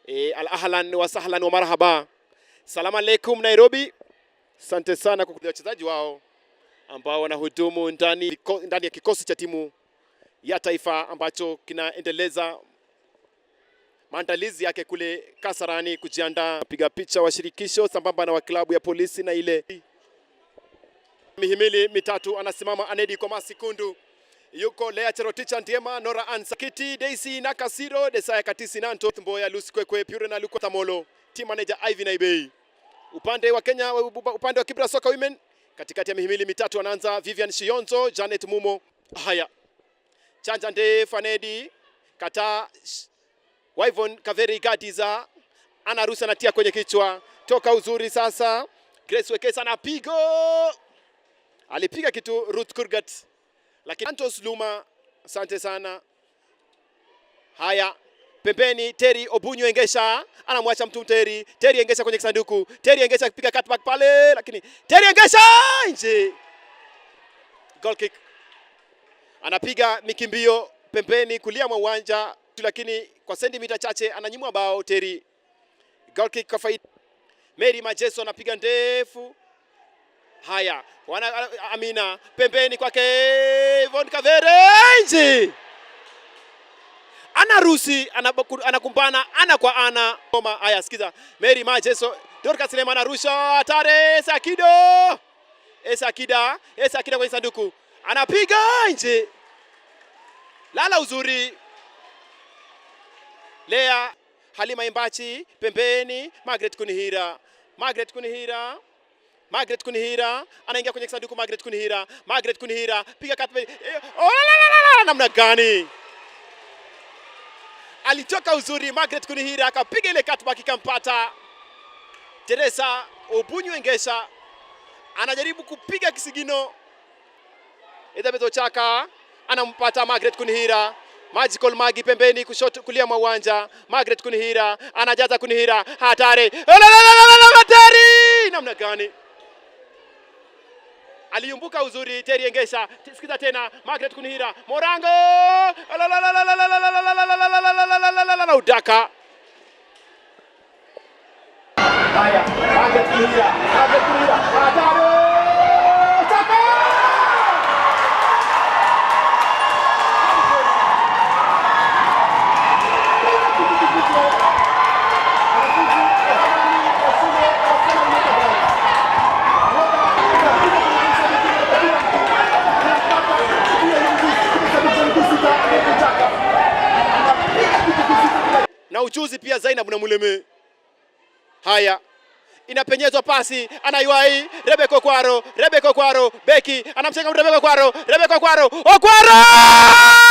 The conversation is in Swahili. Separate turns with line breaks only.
Ahlan wa sahlan wa marhaba. Salamu alaikum Nairobi. Asante sana kwa wachezaji wao ambao wanahudumu ndani ya kikosi cha timu ya taifa ambacho kinaendeleza maandalizi yake kule Kasarani kujiandaa piga picha wa shirikisho sambamba na wa klabu ya polisi na ile mihimili mitatu. Anasimama Anedi Komasi Kundu, yuko Lea Cheroticha Ndiema, Nora Ansakiti, Daisy Nakasiro, Desaya Katisi Nanto, Mboya Lucy Kwekwe, Pure na Luko Tamolo, team manager Ivy Naibei. Upande wa Kenya, upande wa Kibra Soka Women, katikati ya mihimili mitatu anaanza Vivian Shionzo, Janet Mumo. Haya, Chanja Ndefu Anedi, Kata Waivon Kaveri Gadiza, anarusa anatia kwenye kichwa, toka uzuri sasa. Grace Wekesa anapigo, alipiga kitu Ruth Kurgat, lakini Santos Luma, asante sana. Haya, pembeni Terry Obunyo Engesha, anamwacha mtu Terry Engesha kwenye kisanduku, Terry Engesha piga cutback pale, lakini Terry Engesha nje. Goal kick. Anapiga mikimbio pembeni kulia mwa uwanja, lakini kwa sentimita chache ananyimwa bao Terry. Goal kick kwa faida. Mary Majeso anapiga ndefu. Haya, Amina pembeni kwake Von Kavere nje. Anarusi anakumbana ana kwa ana. Haya, sikiza. Mary Majeso, Dorcas Lema anarusha hatari, Esakida kwenye sanduku. Anapiga nje. Lala uzuri. Lea Halima Imbachi pembeni, Margaret Kunihira anaingia kwenye sanduku. Margaret Kunihira piga kati. Namna gani alitoka uzuri Margaret Kunihira, akapiga ile cutback ikampata Teresa Obunyo Engesha. Anajaribu kupiga kisigino, Edabeto Chaka anampata Margaret Kunihira. Magical Magi pembeni kushoto kulia mwa uwanja. Margaret Kunihira anajaza Kunihira, hatari. Namna gani aliyumbuka uzuri Terry Engesha. Sikiza tena Margaret Kunihira, Morango udaka. Haya, Margaret Kunihira hatari. Na uchuzi pia Zainab na Muleme. Haya, inapenyezwa pasi, anaiwai Rebecca Kwaro, Beki anamshenga Rebecca Kwaro, Okwaro!